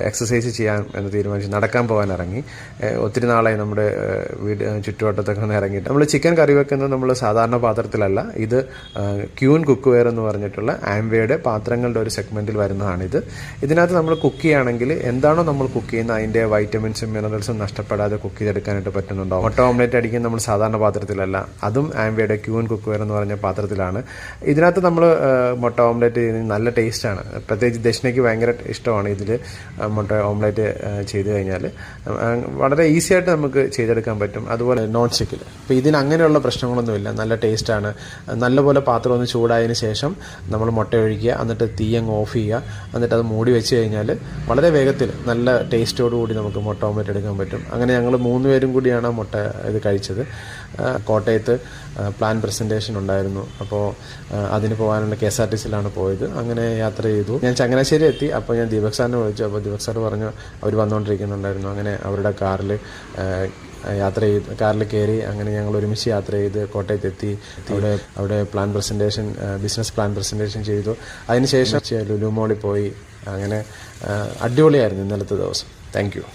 Exercise ചെയ്യാൻ എന്ന് തീരുമാനിച്ചു നടക്കാൻ പോകാൻ ഇറങ്ങി. ഒത്തിരി നാളായി നമ്മുടെ വീട് ചുറ്റുവട്ടത്തൊക്കെ ഒന്ന് ഇറങ്ങിയിട്ട്. നമ്മൾ ചിക്കൻ കറി വെക്കുന്നത് നമ്മൾ സാധാരണ പാത്രത്തിലല്ല, ഇത് ക്യൂൻ കുക്ക് വെയർ എന്ന് പറഞ്ഞിട്ടുള്ള ആംവേയുടെ പാത്രങ്ങളുടെ ഒരു സെഗ്മെൻറ്റിൽ വരുന്നതാണിത്. ഇതിനകത്ത് നമ്മൾ കുക്ക് ചെയ്യുകയാണെങ്കിൽ എന്താണോ നമ്മൾ കുക്ക് ചെയ്യുന്നത് അതിൻ്റെ വൈറ്റമിൻസും മിനറൽസും നഷ്ടപ്പെടാതെ കുക്ക് ചെയ്തെടുക്കാനായിട്ട് പറ്റുന്നുണ്ടാവും. മുട്ട ഓംലെറ്റ് അടിക്കുന്നത് നമ്മൾ സാധാരണ പാത്രത്തിലല്ല, അതും ആംവേയുടെ ക്യൂൻ കുക്ക് വെയർ എന്ന് പറഞ്ഞ പാത്രത്തിലാണ്. ഇതിനകത്ത് നമ്മൾ മുട്ട ഓംലെറ്റ് നല്ല ടേസ്റ്റാണ്. പ്രത്യേകിച്ച് ദക്ഷിണയ്ക്ക് ഭയങ്കര ഇഷ്ടമാണ് ഇതിൽ മുട്ട ഓംലെറ്റ് ചെയ്ത് കഴിഞ്ഞാൽ. വളരെ ഈസി ആയിട്ട് നമുക്ക് ചെയ്തെടുക്കാൻ പറ്റും. അതുപോലെ നോൺ സ്റ്റിക്കിൽ ഇപ്പോൾ ഇതിന് അങ്ങനെയുള്ള പ്രശ്നങ്ങളൊന്നുമില്ല. നല്ല ടേസ്റ്റാണ്. നല്ലപോലെ പാത്രം ഒന്ന് ചൂടായതിന് ശേഷം നമ്മൾ മുട്ട ഒഴിക്കുക, എന്നിട്ട് തീ അങ്ങ് ഓഫ് ചെയ്യുക, എന്നിട്ട് അത് മൂടി വെച്ച് കഴിഞ്ഞാൽ വളരെ വേഗത്തിൽ നല്ല ടേസ്റ്റോടുകൂടി നമുക്ക് മുട്ട ഓംലെറ്റ് എടുക്കാൻ പറ്റും. അങ്ങനെ ഞങ്ങൾ 3 പേരും കൂടിയാണ് മുട്ട ഇത് കഴിച്ചത്. കോട്ടയത്ത് പ്ലാൻ പ്രസൻറ്റേഷൻ ഉണ്ടായിരുന്നു. അപ്പോൾ അതിന് പോകാനുള്ള KSRTCയിലാണ് പോയത്. അങ്ങനെ യാത്ര ചെയ്തു. ഞാൻ ചങ്ങനാശ്ശേരി എത്തി. അപ്പോൾ ഞാൻ ദീപക് സാറിനെ വിളിച്ചു. അപ്പോൾ ദീപക് സാർ പറഞ്ഞു അവർ വന്നുകൊണ്ടിരിക്കുന്നുണ്ടായിരുന്നു. അങ്ങനെ അവരുടെ കാറിൽ കയറി. അങ്ങനെ ഞങ്ങൾ ഒരുമിച്ച് യാത്ര ചെയ്ത് കോട്ടയത്തെത്തി. അവിടെ plan presentation, business plan presentation ചെയ്തു. അതിനുശേഷം ലുലു മോളിൽ പോയി. അങ്ങനെ അടിപൊളിയായിരുന്നു ഇന്നലത്തെ ദിവസം. Thank you.